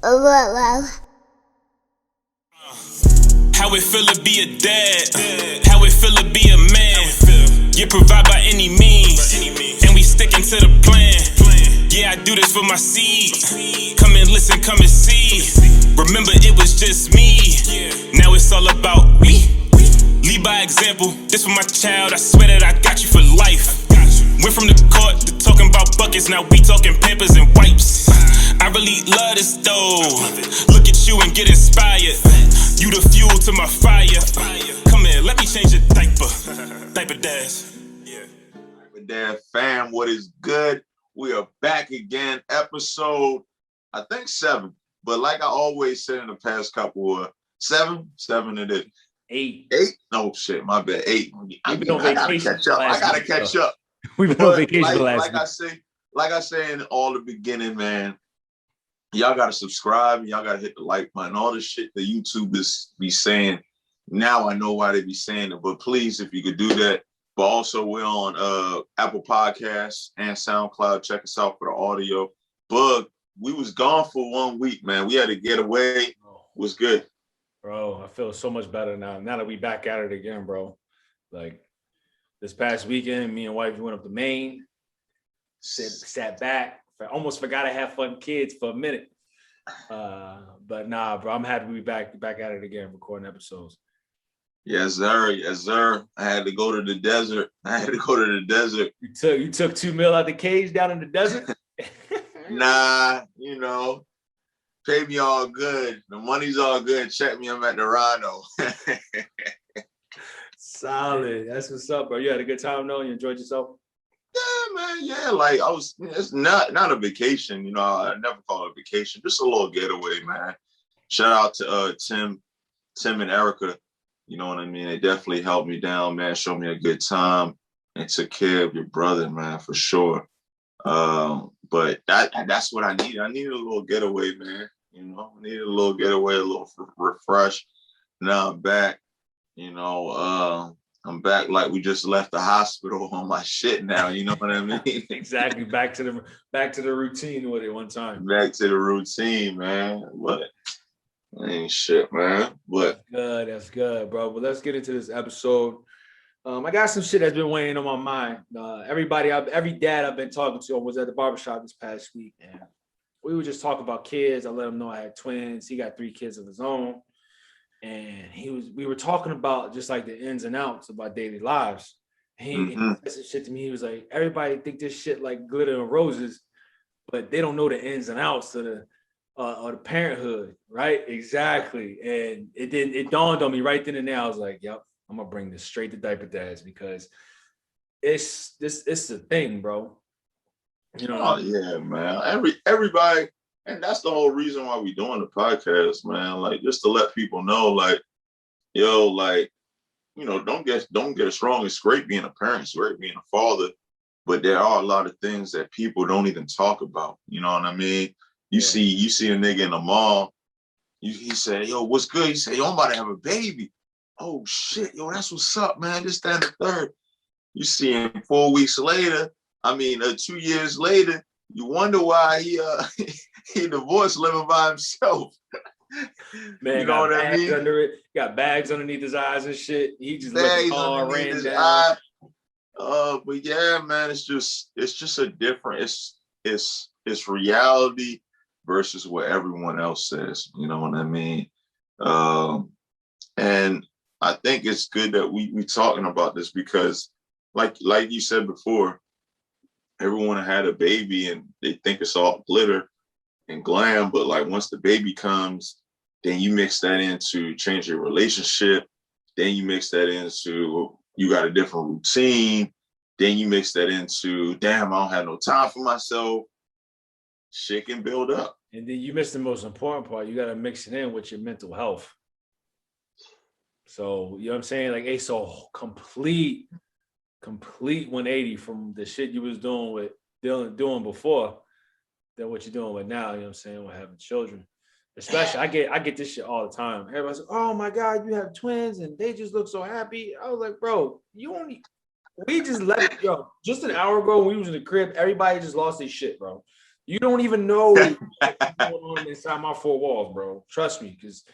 How it feel to be a dad, how it feel to be a man. You provide by any means, and we sticking to the plan. Yeah, I do this for my seed. Come and listen, come and see. Remember, it was just me. Now it's all about me. Lead by example. This for my child. I swear that I got you for life. Went from the court to talking about buckets. Now we talking Pampers and wipes. I really love this though. Look at you and get inspired. You the fuel to my fire. Come here, let me change your diaper. Diaper Dads. Diaper Dad fam, what is good? We are back again. Episode, I think 7. But like I always said in the past couple of 7 it is. 8. No shit, my bad. 8. I We've been on gotta vacation catch up. I gotta week, catch though. up. We've been on vacation like last week. Like I say in all the beginning, man, y'all gotta subscribe, y'all gotta hit the like button. All the shit the YouTubers be saying. Now I know why they be saying it, but please, if you could do that. But also we're on Apple Podcasts and SoundCloud. Check us out for the audio. Bug, we was gone for 1 week, man. We had to get away. Was good. Bro, I feel so much better now. Now that we back at it again, bro. Like this past weekend, me and wife went up to Maine, sat back. I almost forgot I had fun kids for a minute. But nah, bro, I'm happy to be back at it again, recording episodes. Yes, sir. Yes, sir. I had to go to the desert. You took 2 mil out the cage down in the desert? Nah, pay me all good. The money's all good. Check me. I'm at the Rhino. Solid. That's what's up, bro. You had a good time, though? You enjoyed yourself? Yeah, man. Yeah, like it's not a vacation. I never call it a vacation. Just a little getaway, man. Shout out to Tim and Erica. You know what I mean? They definitely helped me down, man. Showed me a good time and took care of your brother, man, for sure. But that's what I needed. I needed a little getaway, man. I needed a little getaway, a little refresh. Now I'm back. I'm back like we just left the hospital on my shit now. You know what I mean? Exactly. Back to the routine with it one time. Back to the routine, man. But ain't shit, man. But that's good, bro. But let's get into this episode. I got some shit that's been weighing on my mind. Every dad I've been talking to was at the barbershop this past week, and we would just talk about kids. I let him know I had twins. He got 3 kids of his own, and we were talking about just like the ins and outs of our daily lives. He said some shit to me. He was like, everybody think this shit like glitter and roses, but they don't know the ins and outs of the parenthood, right? Exactly. And it dawned on me right then and there. I was like, yep. I'm gonna bring this straight to Diaper Dads because it's the thing, bro. Oh yeah, man. Everybody, and that's the whole reason why we doing the podcast, man. Like just to let people know, like, yo, like, don't get us wrong. It's great being a parent, it's great being a father, but there are a lot of things that people don't even talk about. You know what I mean? You see a nigga in the mall. He say, yo, what's good? He say, yo, I'm about to have a baby. Oh shit, yo, that's what's up, man. This, that, and the third. You see him 4 weeks later. 2 years later. You wonder why he divorced, living by himself. Man, you know what I mean? Under it, got bags underneath his eyes and shit. He just looking all ran down. But yeah, man, it's just a different. It's reality versus what everyone else says. You know what I mean? And I think it's good that we talking about this because, like you said before, everyone had a baby and they think it's all glitter and glam, but like once the baby comes, then you mix that into change your relationship. Then you mix that into you got a different routine. Then you mix that into damn, I don't have no time for myself. Shit can build up. And then you miss the most important part. You got to mix it in with your mental health. So, you know what I'm saying? Like, it's a complete 180 from the shit you was doing before than what you're doing with now, you know what I'm saying, with having children. Especially, I get this shit all the time. Everybody's like, oh my God, you have twins and they just look so happy. I was like, bro, we just just an hour ago when we was in the crib, everybody just lost their shit, bro. You don't even know what's going on inside my four walls, bro. Trust me, because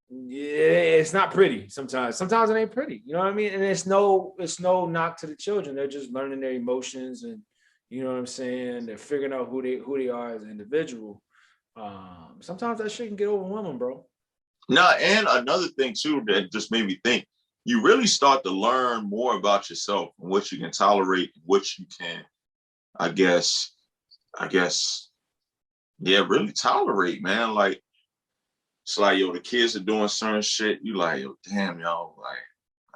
it's not pretty sometimes. Sometimes it ain't pretty. You know what I mean? And it's no knock to the children. They're just learning their emotions, and you know what I'm saying? They're figuring out who they are as an individual. Sometimes that shit can get overwhelming, bro. No, and another thing too that just made me think, you really start to learn more about yourself and what you can tolerate, what you can, I guess, yeah, really tolerate, man. Like, it's like, yo, the kids are doing certain shit. You like, yo, damn, yo, like,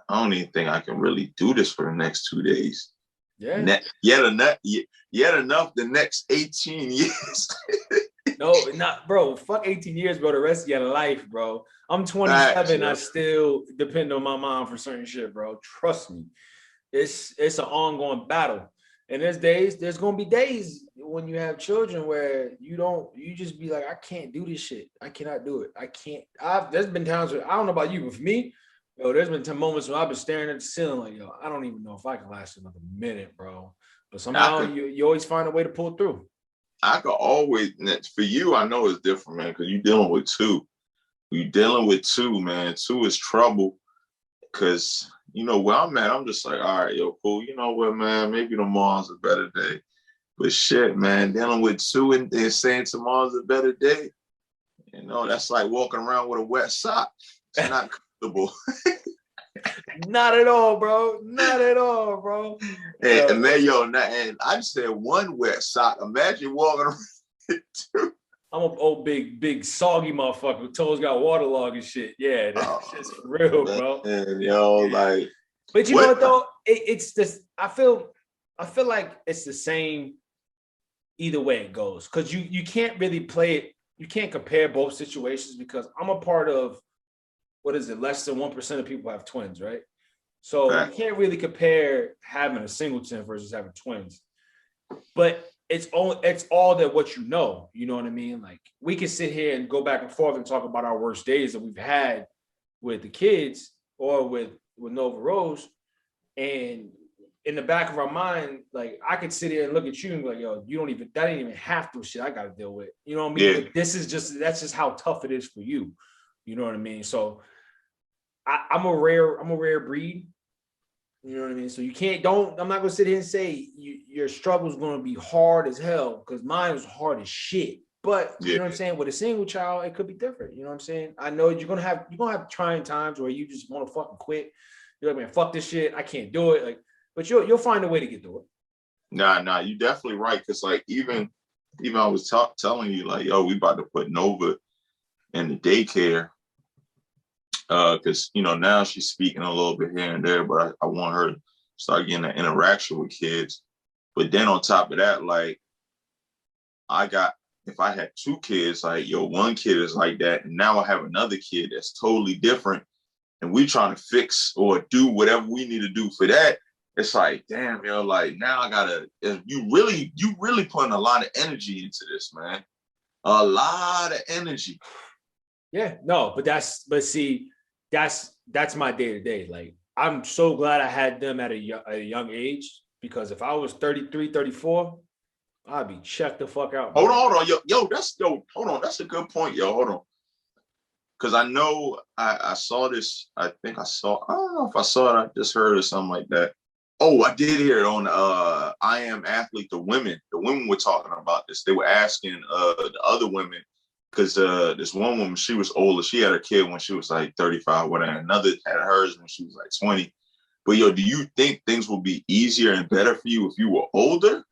I don't even think I can really do this for the next 2 days. Yeah. Yet enough the next 18 years. No, not bro. Fuck 18 years, bro. The rest of your life, bro. I'm 27. I still depend on my mom for certain shit, bro. Trust me. It's an ongoing battle. And there's gonna be days when you have children where you just be like, I can't do this shit. I cannot do it. I can't. There's been times where I don't know about you, but for me, yo, there's been moments when I've been staring at the ceiling like, yo, I don't even know if I can last another minute, bro. But somehow you always find a way to pull through. I could always, for you, I know it's different, man, because you're dealing with two. You're dealing with two, man. Two is trouble. Because, you know, where I'm at, I'm just like, all right, yo, cool. You know what, man? Maybe tomorrow's a better day. But shit, man, dealing with two and saying tomorrow's a better day, you know, that's like walking around with a wet sock. It's not comfortable. Not at all, bro. Not at all, bro. And man, and I just said one wet sock. Imagine walking around with two. I'm an old, big, soggy motherfucker with toes got waterlogged and shit. Yeah, that's just real, man, bro. And like, but you know what though? It's this. I feel like it's the same either way it goes, because you can't really play it. You can't compare both situations, because I'm a part of, what is it? Less than 1% of people have twins, right? So you can't really compare having a singleton versus having twins. But it's all that what you know what I mean? Like, we can sit here and go back and forth and talk about our worst days that we've had with the kids or with Nova Rose. And in the back of our mind, like, I could sit here and look at you and be like, yo, that ain't even half the shit I got to deal with. You know what I mean? Yeah. But that's just how tough it is for you. You know what I mean? So I'm a rare breed. You know what I mean? So I'm not gonna sit here and say your struggle is gonna be hard as hell, because mine was hard as shit. But you know what I'm saying? With a single child, it could be different. You know what I'm saying? I know you're gonna have trying times where you just want to fucking quit. You're like, man, fuck this shit. I can't do it. Like, but you'll find a way to get through it. Nah, you definitely right. Because like even I was telling you, like, yo, we about to put Nova in the daycare. Because, you know, now she's speaking a little bit here and there, but I want her to start getting an interaction with kids. But then on top of that, like, if I had two kids, like, yo, one kid is like that, and now I have another kid that's totally different, and we trying to fix or do whatever we need to do for that. It's like, damn, yo, like, now you really putting a lot of energy into this, man. A lot of energy. Yeah, no, but see, that's my day to day. Like, I'm so glad I had them at a young age, because if I was 33, 34, I'd be checked the fuck out. Hold on, hold on. That's a good point, yo. Hold on. Because I know I saw this. I don't know if I saw it. I just heard or something like that. Oh, I did hear it on I Am Athlete. The women were talking about this. They were asking the other women, because this one woman, she was older. She had her kid when she was like 35, whatever. Another had hers when she was like 20. But yo, do you think things will be easier and better for you if you were older?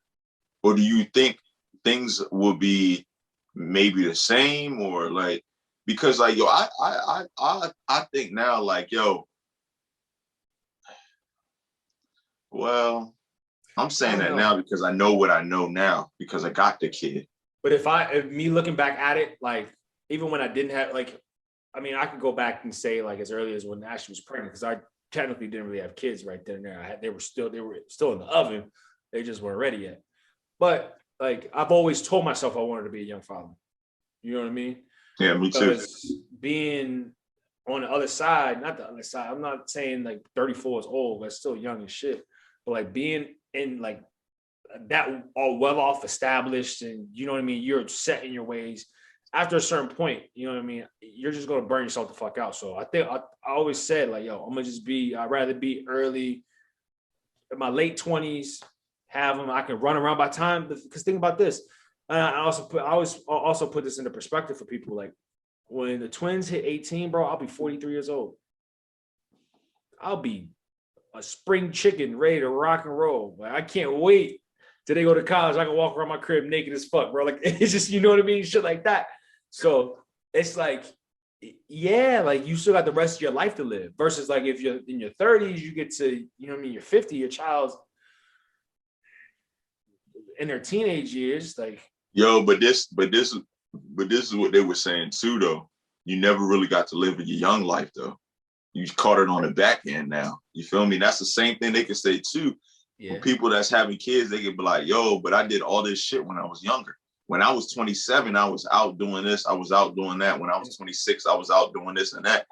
Or do you think things will be maybe the same, or like, because like, yo, I think now, like, yo, well, I'm saying that now because I know what I know now, because I got the kid. But if me looking back at it, like, even when I didn't have, like, I mean, I could go back and say, like, as early as when Ashley was pregnant, because I technically didn't really have kids right then and there. They were still in the oven. They just weren't ready yet. But like, I've always told myself I wanted to be a young father. You know what I mean? Yeah, me too. Because being on the other side, not the other side, I'm not saying like 34 is old, but still young as shit. But like, being in like that are well off established, and you know what I mean, you're set in your ways. After a certain point, you know what I mean, you're just gonna burn yourself the fuck out. So I think I always said like, yo, I'm gonna just I'd rather be early in my late 20s, have them. I can run around by time. Because think about this. I always also put this into perspective for people. Like when the twins hit 18, bro, I'll be 43 years old. I'll be a spring chicken ready to rock and roll. Like, I can't wait till they go to college. I can walk around my crib naked as fuck, bro. Like it's just, you know what I mean? Shit like that. So it's like, yeah, like you still got the rest of your life to live versus like if you're in your 30s, you get to, you know what I mean, you're 50, your child's in their teenage years, like. Yo, but this is what they were saying too, though. You never really got to live in your young life, though. You caught it on the back end now. You feel me? That's the same thing they can say too. Yeah. For people that's having kids, they can be like, yo, but I did all this shit when I was younger. When I was 27, I was out doing this. I was out doing that. When I was 26, I was out doing this and that.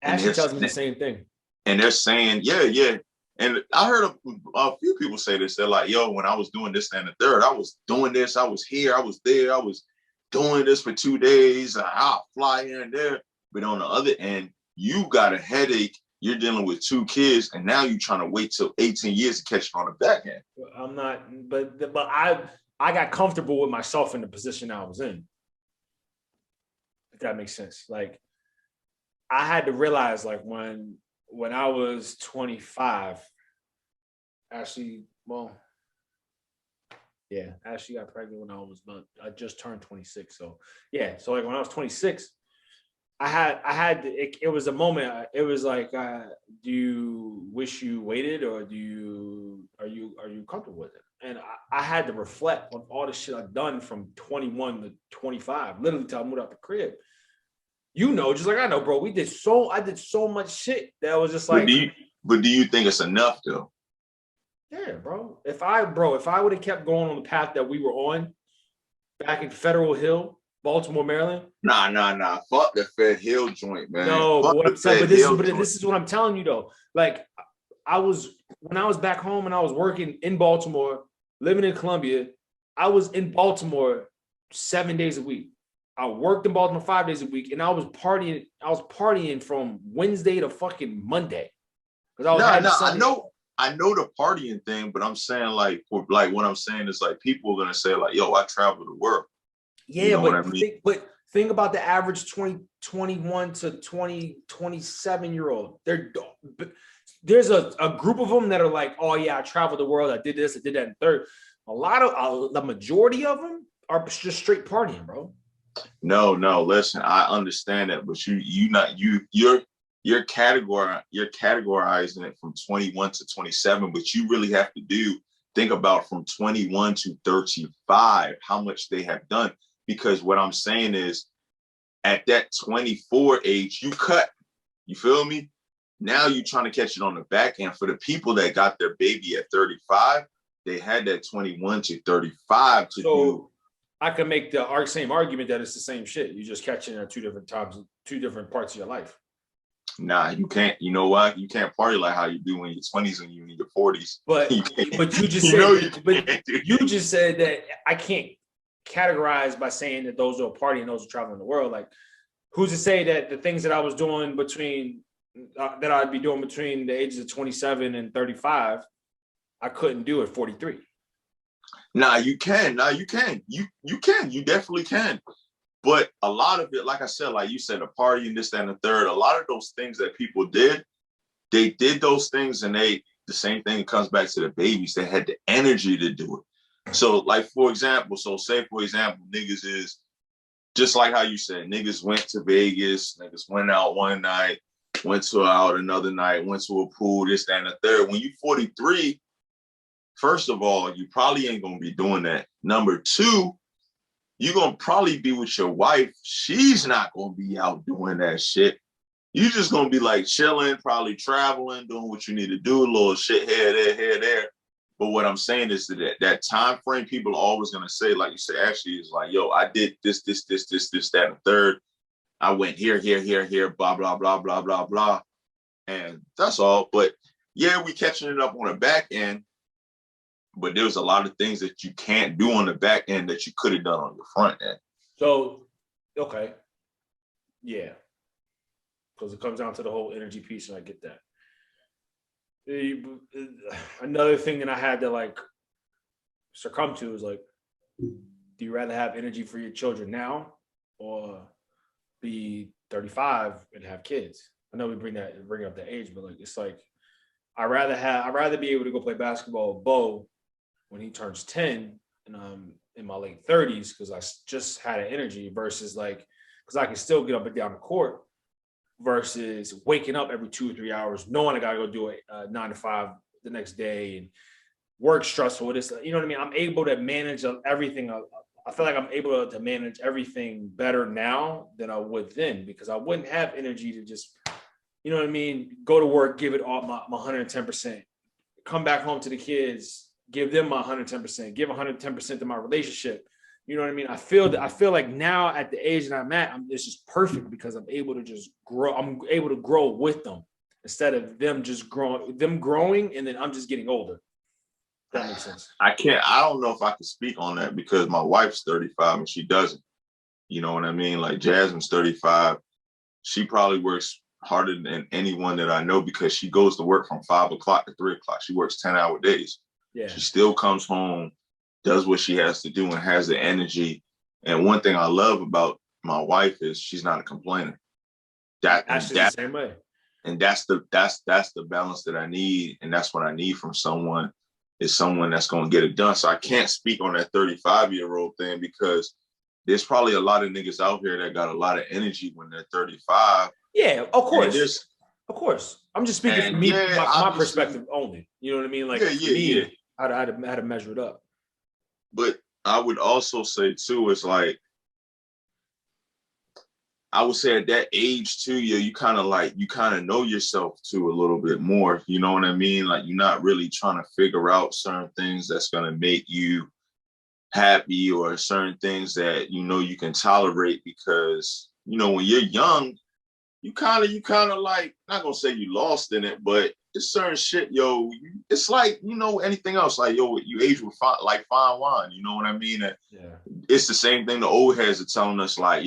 Ashley tells me the same thing. And they're saying, yeah. And I heard a few people say this. They're like, yo, when I was doing this and the third, I was doing this. I was here. I was there. I was doing this for 2 days. I'll fly here and there. But on the other end, you got a headache. You're dealing with 2 kids. And now you're trying to wait till 18 years to catch it on the back end. I'm not, but I got comfortable with myself in the position I was in. If that makes sense. Like I had to realize like when I was 25, Ashley got pregnant when I just turned 26. So yeah. So like when I was 26, it was a moment. It was like, do you wish you waited or are you comfortable with it? And I had to reflect on all the shit I've done from 21 to 25, literally till I moved out the crib. You know, just like I know, bro, I did so much shit that was just like. But do you think it's enough though? Yeah, bro. If I would have kept going on the path that we were on back in Federal Hill, Baltimore, Maryland. Nah. Fuck the Fed Hill joint, man. No, but what I'm saying, this is what I'm telling you though. Like when I was back home and I was working in Baltimore, living in Columbia, I was in Baltimore 7 days a week. I worked in Baltimore 5 days a week, and I was partying from Wednesday to fucking Monday. I know the partying thing, but I'm saying like what I'm saying is like people are gonna say like, yo, I travel the world. Yeah, you know but think about the average 21 to 27 year old. There's a group of them that are like, oh yeah, I traveled the world. I did this, I did that, and third. The majority of them are just straight partying, bro. No, listen, I understand that, but you're categorizing it from 21 to 27, but you really have to think about from 21 to 35, how much they have done. Because what I'm saying is at that 24 age, you cut, you feel me? Now you're trying to catch it on the back end. For the people that got their baby at 35, they had that 21 to 35 to do. I can make the same argument that it's the same shit. You're just catching it at 2 different times, 2 different parts of your life. Nah, you can't. You know what? You can't party like how you do in your 20s and you in your 40s. But you just said that I can't categorize by saying that those are a party and those are traveling the world. Like, who's to say that the things that I was doing that I'd be doing between the ages of 27 and 35, I couldn't do at 43. Nah, you can. You can. You definitely can. But a lot of it, like I said, like you said, a party and this, that, and the third, a lot of those things that people did, they did those things and the same thing comes back to the babies. They had the energy to do it. So like, for example, niggas is just like how you said, niggas went to Vegas, niggas went out one night, went out another night, went to a pool, this, that, and the third. When you 43, first of all, you probably ain't going to be doing that. Number 2, you're going to probably be with your wife. She's not going to be out doing that shit. You're just going to be like chilling, probably traveling, doing what you need to do, a little shit here, there. But what I'm saying is that time frame, people are always going to say, like you said, actually, is like, yo, I did this, that, and the third. I went here, blah, blah, blah, blah, blah, blah. And that's all. But yeah, we catching it up on the back end. but there's a lot of things that you can't do on the back end that you could have done on your front end. So, okay. Yeah. Because it comes down to the whole energy piece, and I get that. Another thing that I had to like succumb to is like, do you rather have energy for your children now or be 35 and have kids? I know we bring up the age, but like it's like I'd rather be able to go play basketball with Bo when he turns 10 and I'm in my late 30s because I just had an energy versus like because I can still get up and down the court versus waking up every 2 or 3 hours knowing I gotta go do it 9 to 5 the next day and work stressful. This, you know what I mean? I'm able to manage everything. I feel like I'm able to manage everything better now than I would then because I wouldn't have energy to just, you know what I mean? Go to work, give it all my 110%, come back home to the kids, give them my 110%, give 110% to my relationship. You know what I mean? I feel like now at the age that I'm at, it's just perfect because I'm able to just grow. I'm able to grow with them instead of them growing and then I'm just getting older. That makes sense. I don't know if I can speak on that because my wife's 35 and she doesn't. You know what I mean? Like Jasmine's 35. She probably works harder than anyone that I know because she goes to work from 5 o'clock to 3 o'clock. She works 10-hour days. Yeah. She still comes home, does what she has to do and has the energy. And one thing I love about my wife is she's not a complainer. The same way. And that's the balance that I need. And that's what I need from someone. Is someone that's going to get it done. So I can't speak on that 35-year-old thing because there's probably a lot of niggas out here that got a lot of energy when they're 35. Yeah, of course. Of course. I'm just speaking from me, my perspective only. You know what I mean? Like, I had to measure it up. But I would also say, too, it's like, I would say at that age too, you kind of know yourself too a little bit more. You know what I mean? Like you're not really trying to figure out certain things that's going to make you happy or certain things that, you know, you can tolerate because, you know, when you're young, you kind of like, not going to say you lost in it, but it's certain shit, it's like, you know, anything else, like, you age with fine wine. You know what I mean? Yeah. It's the same thing the old heads are telling us, like,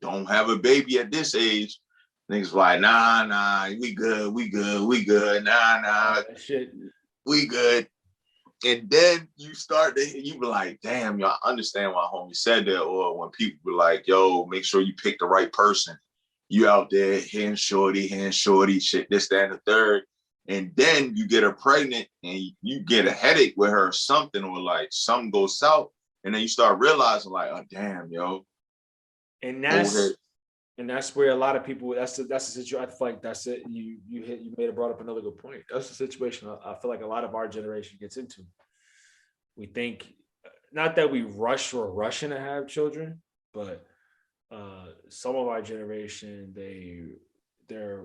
don't have a baby at this age. Niggas like, nah, we good. Nah, shit. We good. And then you be like, damn, y'all understand why homie said that. Or when people be like, make sure you pick the right person. You out there hand shorty, shit, this, that, and the third. And then you get her pregnant and you get a headache with her or something, or like something goes south. And then you start realizing like, oh, damn, And that's where a lot of people. That's the situation. I feel like that's it. You brought up another good point. That's the situation I feel like a lot of our generation gets into. We think not that we rushing to have children, but some of our generation they're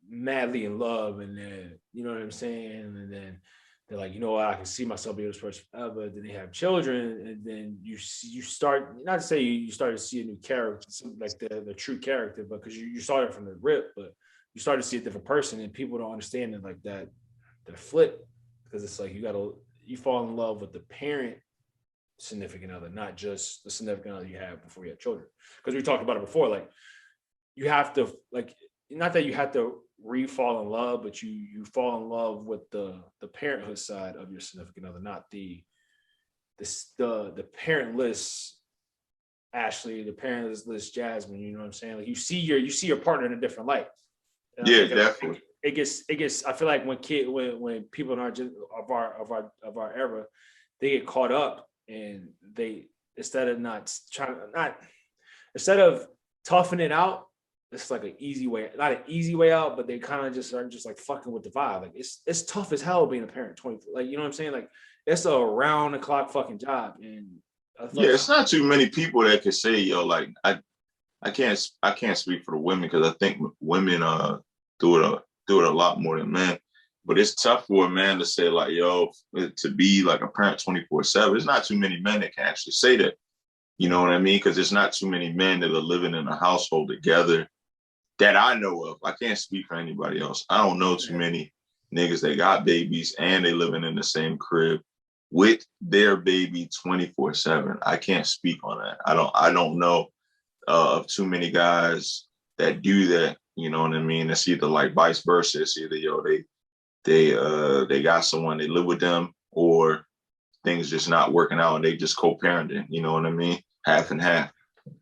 madly in love, and then you know what I'm saying, and then they're like, you know what, I can see myself being this person forever. Then they have children, and then you start, not to say you start to see a new character, like the true character, but because you started from the rip, but you start to see a different person, and people don't understand it like that. The flip, because it's like you fall in love with the parent significant other, not just the significant other you have before you have children. Because we talked about it before, like you have to, like, not that you have to re-fall in love, but you fall in love with the parenthood side of your significant other, not the parentless Ashley, the parentless Jasmine. You know what I'm saying? Like you see your partner in a different light. And yeah, definitely. It gets. I feel like when people in our era, they get caught up and they instead of toughing it out. It's like an easy way, not an easy way out, but they kind of just are just like fucking with the vibe. Like it's tough as hell being a parent 24. Like, you know what I'm saying? Like it's a round the clock fucking job. And it's not too many people that can say, like I can't speak for the women because I think women do it a lot more than men. But it's tough for a man to say like, to be like a parent 24/7. There's not too many men that can actually say that. You know what I mean? Because there's not too many men that are living in a household together that I know of. I can't speak for anybody else. I don't know too many niggas that got babies and they living in the same crib with their baby 24/7. I can't speak on that. I don't know of too many guys that do that. You know what I mean? It's either like vice versa. It's either they got someone, they live with them, or things just not working out and they just co-parenting. You know what I mean? Half and half.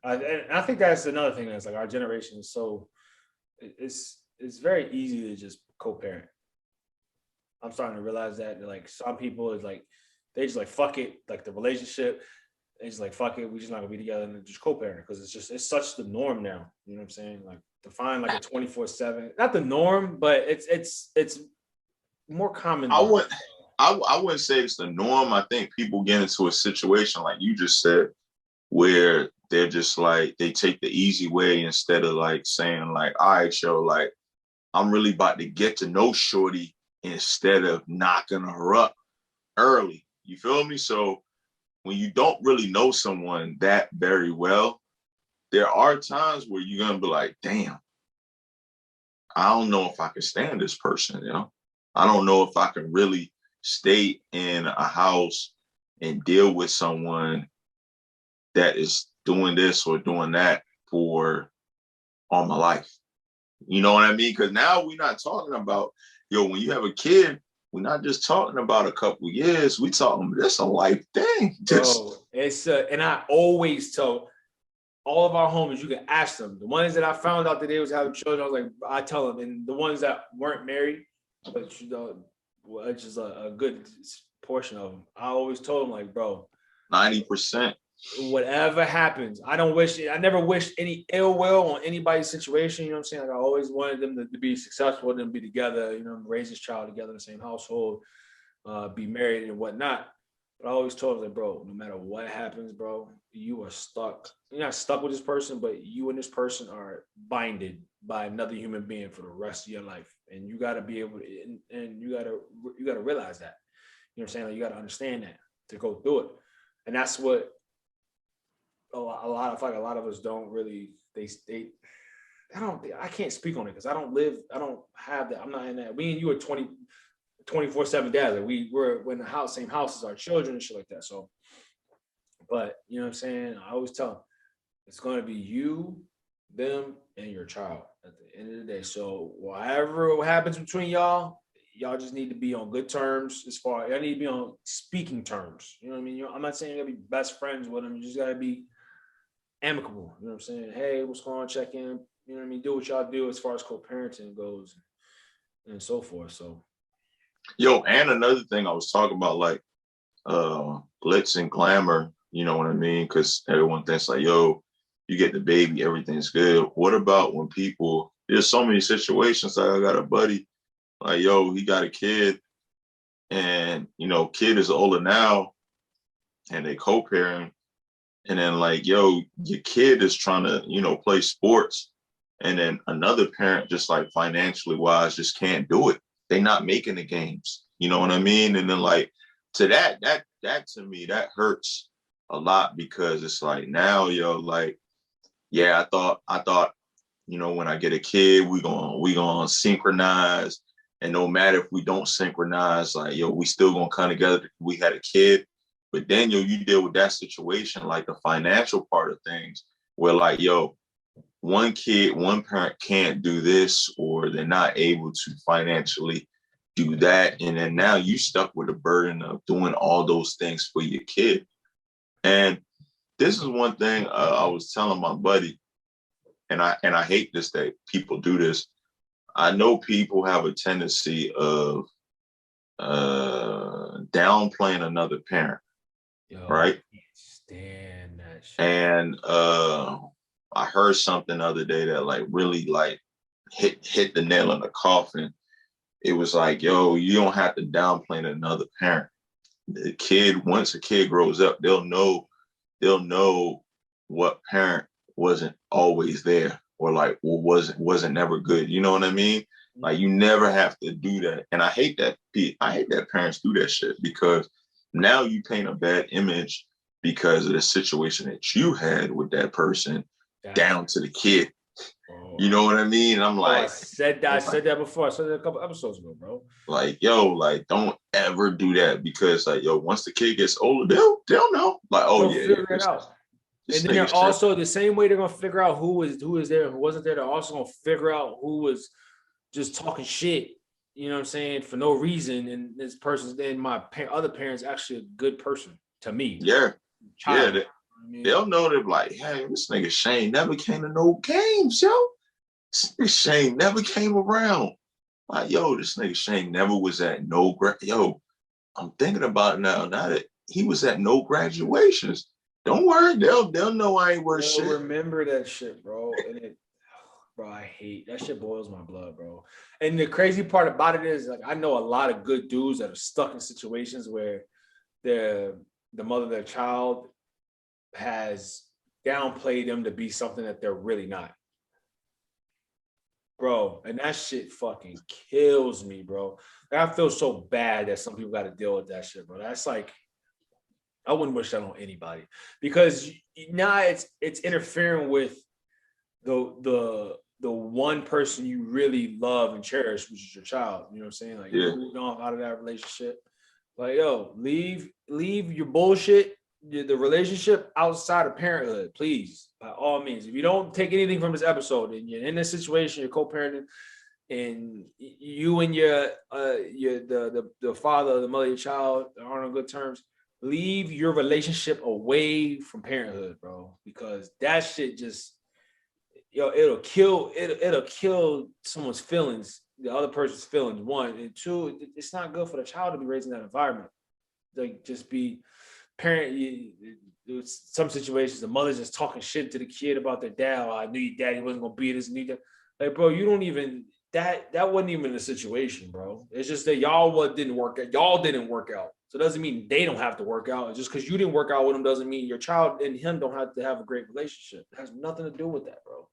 I think that's another thing that's like our generation is so it's very easy to just co-parent. I'm starting to realize that like some people is like they just like fuck it, like the relationship. They just like fuck it, we just not gonna be together and just co-parent because it's such the norm now. You know what I'm saying? Like to find like a 24/7, not the norm, but it's more common. I wouldn't say it's the norm. I think people get into a situation like you just said, where they're just like they take the easy way instead of like saying like, all right, yo, like I'm really about to get to know shorty instead of knocking her up early. You feel me? So when you don't really know someone that very well, there are times where you're gonna be like, damn, I don't know if I can stand this person, you know? I don't know if I can really stay in a house and deal with someone that is doing this or doing that for all my life. You know what I mean? Because now we're not talking about, when you have a kid, we're not just talking about a couple years. We talking this a life thing. Bro, it's and I always tell all of our homies, you can ask them. The ones that I found out that they was having children, I was like, I tell them, and the ones that weren't married, but which is a good portion of them, I always told them like, bro, 90%. Whatever happens, I never wish any ill will on anybody's situation. You know what I'm saying? Like I always wanted them to be successful and be together, raise this child together in the same household, be married and whatnot. But I always told them, like, bro, no matter what happens, bro, you are stuck. You're not stuck with this person, but you and this person are binded by another human being for the rest of your life. And you got to be able to, and you got to realize that. You know what I'm saying? Like, you got to understand that to go through it. And that's what a lot of us don't really, I can't speak on it because I don't have that. I'm not in that. Me and you are 24/7 dads. Like we're in the same house as our children and shit like that. So, but you know what I'm saying? I always tell them it's going to be you, them, and your child at the end of the day. So whatever happens between y'all just need to be on good terms. Y'all need to be on speaking terms. You know what I mean? I'm not saying you gotta be best friends with them. You just gotta be amicable. You know what I'm saying? Hey, what's going on? Check in. You know what I mean? Do what y'all do as far as co-parenting goes and so forth. So, and another thing I was talking about, like glitz and glamour, you know what I mean? Because everyone thinks like, you get the baby, everything's good. What about when there's so many situations, like I got a buddy, like, he got a kid and, kid is older now and they co-parent. And then like, your kid is trying to, play sports. And then another parent, just like financially wise, just can't do it. They're not making the games. You know what I mean? And then like to that to me, that hurts a lot because it's like now, like, I thought, when I get a kid, we gonna synchronize. And no matter if we don't synchronize, like, we still gonna come together. We had a kid. But then, you deal with that situation, like the financial part of things, where like, one parent can't do this, or they're not able to financially do that. And then now you stuck with the burden of doing all those things for your kid. And this is one thing I was telling my buddy, and I hate this that people do this. I know people have a tendency of downplaying another parent. Right. Stand that shit. And I heard something the other day that like really like hit the nail in the coffin. It was like, you don't have to downplay another parent. The kid, once a kid grows up, they'll know what parent wasn't always there, or like wasn't never good. You know what I mean? Like you never have to do that. And I hate that parents do that shit, because now you paint a bad image because of the situation that you had with that person down to the kid. You know what I mean? I'm like, I said that. I said that before. I said that a couple episodes ago, bro. Like, yo, like, don't ever do that because, like, yo, once the kid gets older, they'll know. Like, oh They'll yeah, figure it out. And then they're also the same way they're gonna figure out who is there and who wasn't there. They're also gonna figure out who was just talking shit. You know what I'm saying, for no reason. And this person's then my other parent's actually a good person to me. Yeah, child. yeah. They'll know they're like, hey, this nigga Shane never came to no games, yo. This Shane never came around. Like, yo, this nigga Shane never was at no yo. I'm thinking about it now that he was at no graduations. Don't worry, they'll know I ain't worth shit. Remember that shit, bro. And bro, I hate that shit. Boils my blood, bro. And the crazy part about it is, like, I know a lot of good dudes that are stuck in situations where the mother of their child has downplayed them to be something that they're really not. Bro, and that shit fucking kills me, bro. Like, I feel so bad that some people got to deal with that shit, bro. That's like, I wouldn't wish that on anybody, because now it's interfering with the one person you really love and cherish, which is your child. You know what I'm saying? Like, you moved on out of that relationship. Like, yo, leave your bullshit, the relationship outside of parenthood, please, by all means. If you don't take anything from this episode and you're in this situation, you're co-parenting, and you and the father, the mother of your child aren't on good terms, leave your relationship away from parenthood, bro, because that shit just, it'll kill someone's feelings, the other person's feelings, one, and two, it's not good for the child to be raised in that environment. Like, just be parent. Some situations, the mother's just talking shit to the kid about their dad. Oh, I knew your daddy wasn't gonna be this and that. Like, bro, you don't even that wasn't even the situation, bro. It's just that y'all didn't work out. Y'all didn't work out. So it doesn't mean they don't have to work out. Just because you didn't work out with them doesn't mean your child and him don't have to have a great relationship. It has nothing to do with that, bro.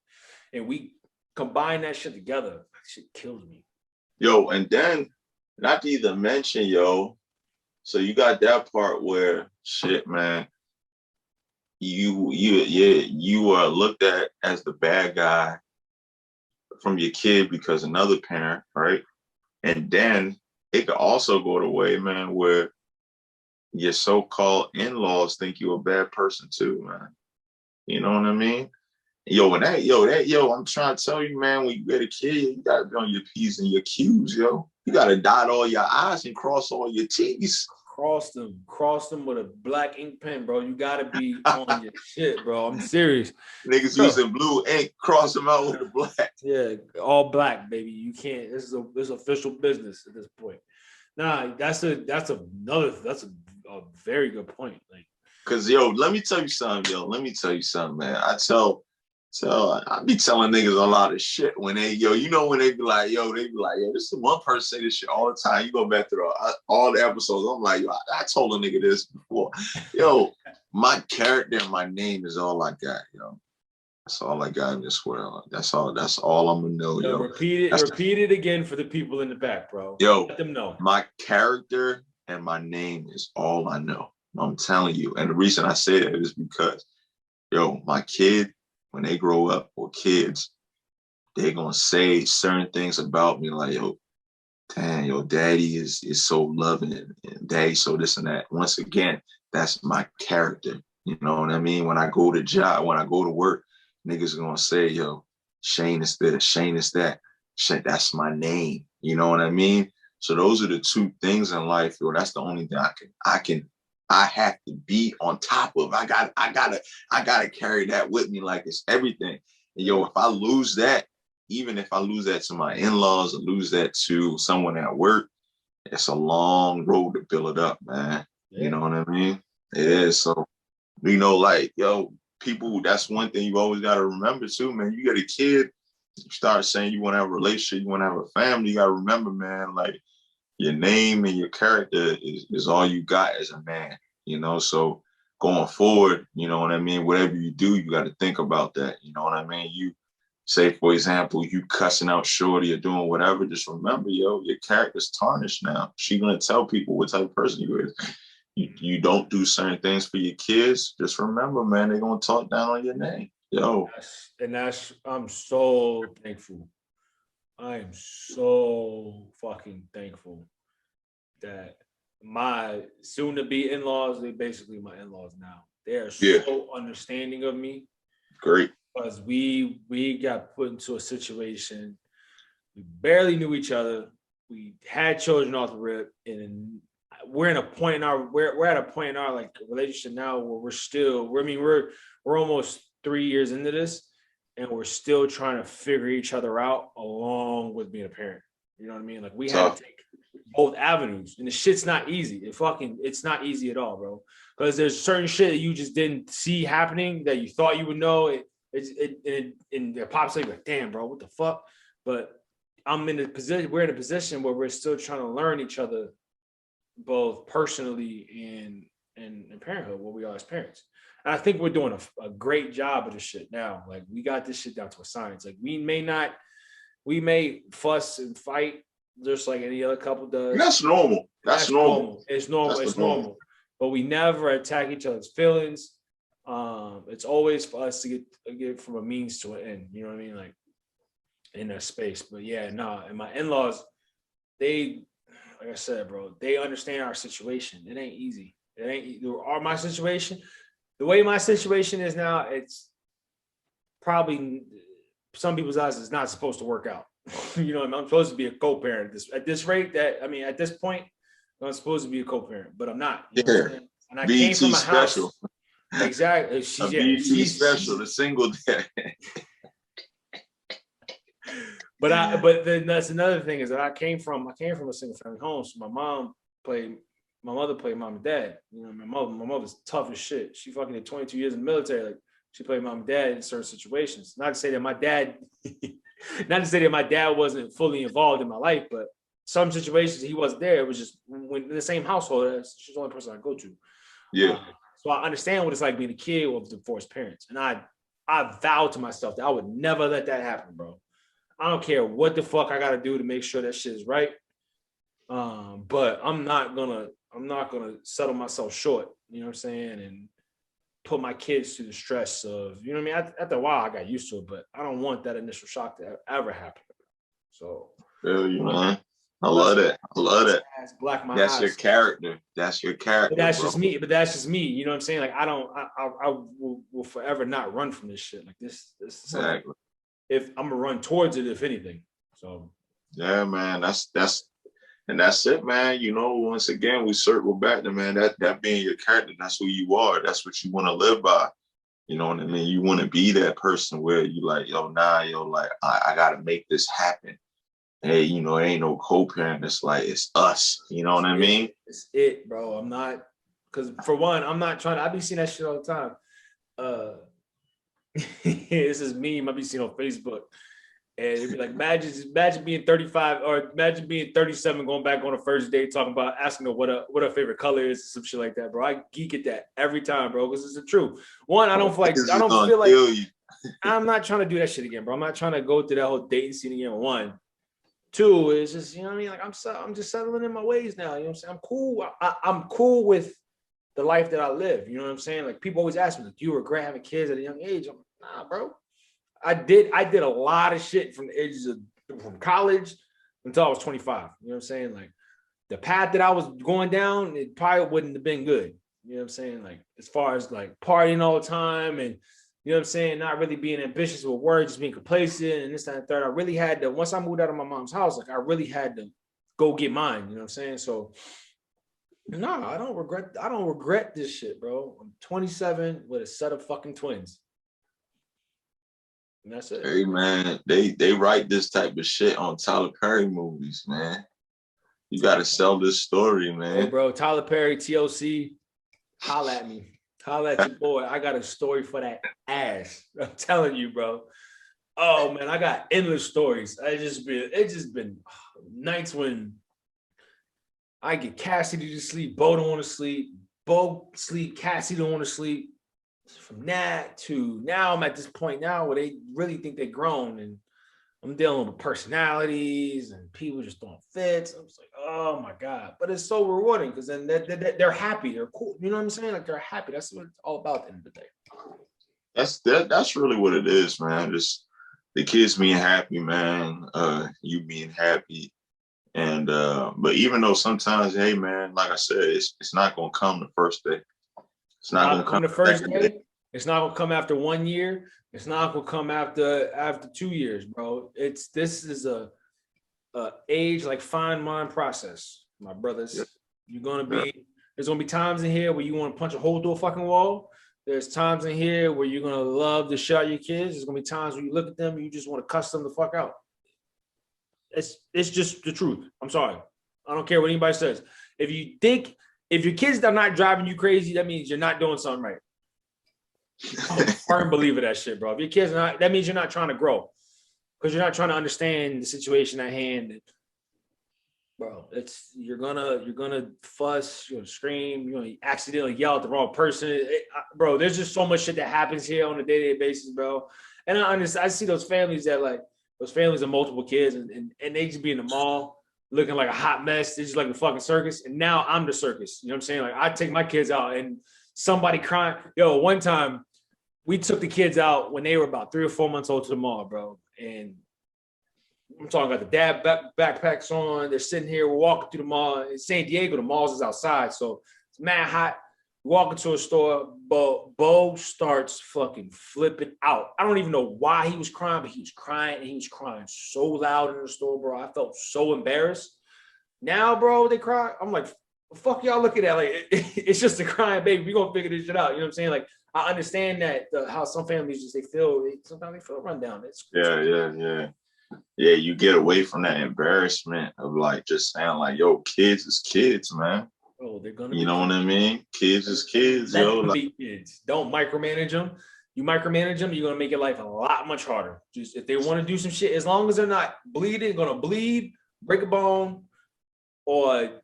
And we combine that shit together. That shit kills me. Yo, and then not to even mention, yo, so you got that part where shit, man, you are looked at as the bad guy from your kid because another parent, right? And then it could also go the way, man, where your so-called in-laws think you're a bad person too, man. You know what I mean? Yo, I'm trying to tell you, man, when you get a kid, you gotta be on your P's and your Q's, yo. You gotta dot all your I's and cross all your T's. Cross them with a black ink pen, bro. You gotta be on your shit, bro. I'm serious. Niggas using blue ink, cross them out with the black. Yeah, all black, baby. You can't. This is official business at this point. Nah, that's a very good point. Like, cause yo, let me tell you something, man. I be telling niggas a lot of shit when they, when they be like, this is one person say this shit all the time. You go back to all the episodes. I'm like, I told a nigga this before. Yo, my character and my name is all I got, yo. That's all I got in this world. That's all I'm gonna know, yo. Repeat it again for the people in the back, bro. Yo, let them know. My character and my name is all I know. I'm telling you. And the reason I say that is because, yo, my kid, when they grow up, or kids, they're gonna say certain things about me, like, yo, damn, your daddy is so loving and daddy so this and that. Once again, that's my character. You know what I mean? When I go to work, niggas are gonna say, yo, Shane is this, Shane is that. Shane, that's my name. You know what I mean? So those are the two things in life, yo. That's the only thing I have to be on top of. I gotta carry that with me like it's everything. And yo, if I lose that, even if I lose that to my in-laws or lose that to someone at work, it's a long road to build it up, man. Yeah. You know what I mean? It is. So, like, yo, people, that's one thing you always got to remember too, man. You get a kid, you start saying you want to have a relationship, you want to have a family, you got to remember, man, like, your name and your character is all you got as a man, so going forward, you know what I mean? Whatever you do, you got to think about that. You know what I mean? You say, for example, you cussing out shorty or doing whatever, just remember, yo, your character's tarnished now. She going to tell people what type of person you is. You don't do certain things for your kids, just remember, man, they're going to talk down on your name. Yo. I'm so thankful. I am so fucking thankful that my soon-to-be in-laws, they basically my in-laws now. They are so understanding of me. Great. Because we got put into a situation, we barely knew each other. We had children off the rip, and we're at a point in our like relationship now where we're almost 3 years into this, and we're still trying to figure each other out along with being a parent. You know what I mean? Like we had to take both avenues, and the shit's not easy. It's not easy at all, bro. Because there's certain shit that you just didn't see happening that you thought you would know. It pops up like, damn, bro, what the fuck? But we're in a position where we're still trying to learn each other, both personally and parenthood, what we are as parents. And I think we're doing a great job of this shit now. Like we got this shit down to a science. Like we may fuss and fight just like any other couple does. That's normal. That's normal. It's normal. It's normal. But we never attack each other's feelings. It's always for us to get from a means to an end. You know what I mean? Like in that space. But yeah, nah. And my in-laws, they, like I said, bro, they understand our situation. It ain't easy. My situation. The way my situation is now, it's probably some people's eyes is not supposed to work out. You know what I mean? I'm supposed to be a co-parent at this rate. At this point, I'm supposed to be a co-parent, but I'm not. You know what I'm saying? And I came from a special. House. Exactly. She's special, the single dad. But then that's another thing is that I came from a single family home. So my mother played mom and dad. You know, my mother's tough as shit. She fucking did 22 years in the military. Like she played mom and dad in certain situations. Not to say that my dad wasn't fully involved in my life, but some situations he wasn't there. It was just when in the same household. She's the only person I go to. Yeah. So I understand what it's like being a kid with divorced parents. And I vowed to myself that I would never let that happen, bro. I don't care what the fuck I gotta do to make sure that shit is right. But I'm not gonna settle myself short, you know what I'm saying? And put my kids through the stress of, you know what I mean? After a while I got used to it, but I don't want that initial shock to ever happen. So really, man. I love that. That's your character. But that's just me. You know what I'm saying? Like I will forever not run from this shit. Like this exactly. If I'm gonna run towards it, if anything. So yeah, man. That's it, man. You know, once again, we circle back to, man, that being your character, that's who you are. That's what you want to live by. You know what I mean? You want to be that person where you like, like I gotta make this happen. Hey, you know, it ain't no co-parent. It's like, it's us. You know what I mean? It's it, bro. I'm not, because for one, I'm not trying to, I be seeing that shit all the time. This is meme I be seeing on Facebook. And it'd be like, imagine being 35 or imagine being 37 going back on a first date talking about asking her what her favorite color is, some shit like that, bro. I geek at that every time, bro, because it's the truth. One, I don't feel like I'm not trying to do that shit again, bro. I'm not trying to go through that whole dating scene again. One. Two is just, you know what I mean? Like I'm just settling in my ways now. You know what I'm saying? I'm cool. I'm cool with the life that I live. You know what I'm saying? Like people always ask me, like, do you regret having kids at a young age? I'm like, nah, bro. I did a lot of shit from the ages from college until I was 25. You know what I'm saying? Like the path that I was going down, it probably wouldn't have been good. You know what I'm saying? Like as far as like partying all the time and, you know what I'm saying, not really being ambitious with work, just being complacent and this, that, and third. I really had to, once I moved out of my mom's house, like I really had to go get mine. You know what I'm saying? So no, I don't regret this shit, bro. I'm 27 with a set of fucking twins. And that's it. Hey man, they write this type of shit on Tyler Perry movies, man. You gotta sell this story, man. Hey, bro, Tyler Perry, TLC, holla at me. Holla at your boy. I got a story for that ass. I'm telling you, bro. Oh man, I got endless stories. It's just been nights when I get Cassidy to sleep, Bo don't want to sleep, Bo sleep, Cassie don't want to sleep. From that to now, I'm at this point now where they really think they're grown, and I'm dealing with personalities and people just throwing fits. I'm just like, oh my God. But it's so rewarding because then they're happy. They're cool. You know what I'm saying? Like they're happy. That's what it's all about at the end of the day. That's really what it is, man. Just the kids being happy, man. You being happy. And but even though sometimes, hey man, like I said, it's not gonna come the first day. It's not gonna come the first day. It's not gonna come after 1 year. It's not gonna come after 2 years, bro. This is a age like fine wine process, my brothers. Yeah. There's gonna be times in here where you want to punch a hole through a fucking wall. There's times in here where you're gonna love to shut your kids. There's gonna be times when you look at them and you just want to cuss them the fuck out. It's just the truth. I'm sorry. I don't care what anybody says. If your kids are not driving you crazy, that means you're not doing something right. I'm a firm believer of that shit, bro. If your kids are not, that means you're not trying to grow. Because you're not trying to understand the situation at hand. Bro, you're gonna fuss, you're gonna scream, you're gonna accidentally yell at the wrong person. Bro, there's just so much shit that happens here on a day-to-day basis, bro. And I see those families that those families of multiple kids and they just be in the mall looking like a hot mess. They're just like a fucking circus. And now I'm the circus. You know what I'm saying? Like I take my kids out and somebody crying. Yo, one time we took the kids out when they were about 3 or 4 months old to the mall, bro. And I'm talking about the dad backpacks on. They're sitting here. We're walking through the mall. In San Diego, the malls is outside. So it's mad hot. Walking to a store, Bo starts fucking flipping out. I don't even know why he was crying, but he was crying, and he was crying so loud in the store, bro. I felt so embarrassed. Now, bro, they cry. I'm like, fuck y'all looking at? Like, it's just a crying baby. We gonna figure this shit out. You know what I'm saying? Like, I understand that how some families just sometimes they feel run down. Yeah, you get away from that embarrassment of like just saying like, yo, kids is kids, man. Oh, they're gonna. You know what I mean? Kids is kids, Let them be kids. Don't micromanage them. You micromanage them, you're gonna make your life a lot much harder. Just if they want to do some shit, as long as they're not bleeding, gonna bleed, break a bone, or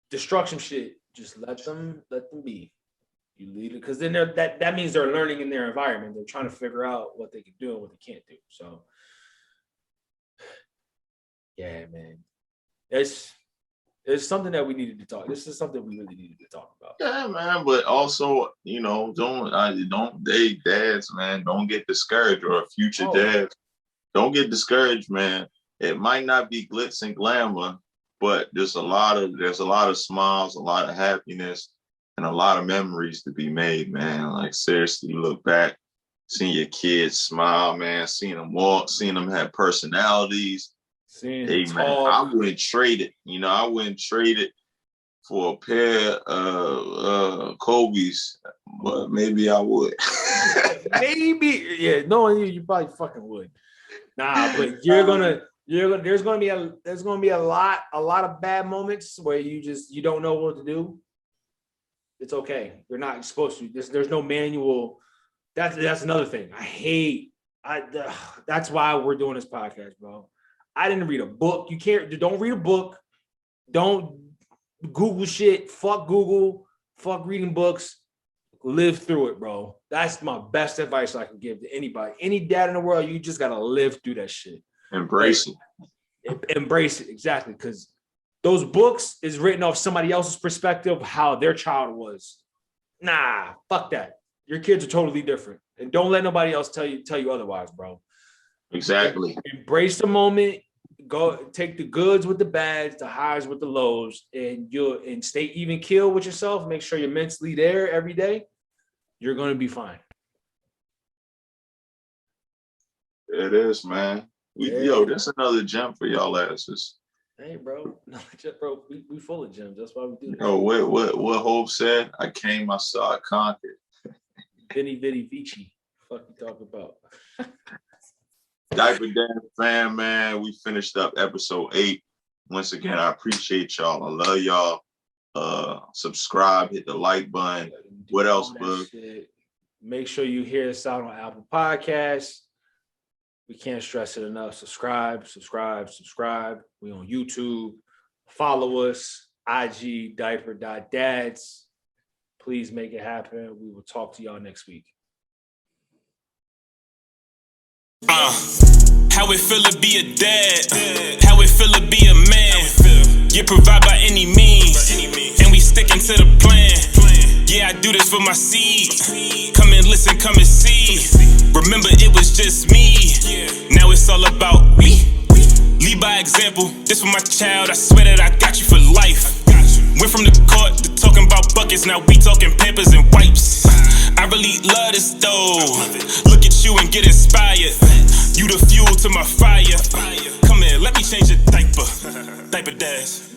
destruction shit, just let them be. You lead it because then that means they're learning in their environment. They're trying to figure out what they can do and what they can't do. So, yeah, man, it's something that we needed to talk. This is something we really needed to talk about. Yeah, man. But also, you know, dads, man, don't get discouraged, or future dads, don't get discouraged, man. It might not be glitz and glamour, but there's a lot of smiles, a lot of happiness, and a lot of memories to be made, man. Like seriously, look back, seeing your kids smile, man, seeing them walk, seeing them have personalities. Hey man, I wouldn't trade it. You know, I wouldn't trade it for a pair of Kobe's, but maybe I would. Maybe, yeah. No, you probably fucking would. Nah, but there's gonna be a lot of bad moments where you don't know what to do. It's okay. You're not supposed to. There's no manual. That's another thing. That's why we're doing this podcast, bro. I didn't read a book. Don't read a book. Don't Google shit. Fuck Google. Fuck reading books. Live through it, bro. That's my best advice I can give to anybody. Any dad in the world, you just gotta live through that shit. Embrace it. Embrace it, exactly. Because those books is written off somebody else's perspective of how their child was. Nah, fuck that. Your kids are totally different. And don't let nobody else tell you otherwise, bro. Exactly. Embrace the moment. Go take the goods with the bads, the highs with the lows, and stay even keel with yourself. Make sure you're mentally there every day. You're gonna be fine. It is, man. Yo, that's another gem for y'all asses. Hey, bro, we full of gems. That's why we do. Yo, what Hope said? I came, I saw, I conquered. Vini Vidi Vici. Fuck you talking about? Diaper Dads fan, man. We finished up episode 8. Once again, I appreciate y'all. I love y'all. Subscribe, hit the like button. What else, bud? Make sure you hear us out on Apple Podcasts. We can't stress it enough. Subscribe. We on YouTube. Follow us. IG Diaper.Dads. Please make it happen. We will talk to y'all next week. How it feel to be a dad, how it feel to be a man. You provide by any means, and we sticking to the plan. Yeah, I do this for my seed. Come and listen, come and see. Remember, it was just me. Now it's all about we. Lead by example. This for my child. I swear that I got you for life. Went from the court to talking about buckets. Now we talking Pampers and wipes. I really love this though. Look at you and get inspired. You the fuel to my fire. Come here, let me change your diaper. Diaper Dads.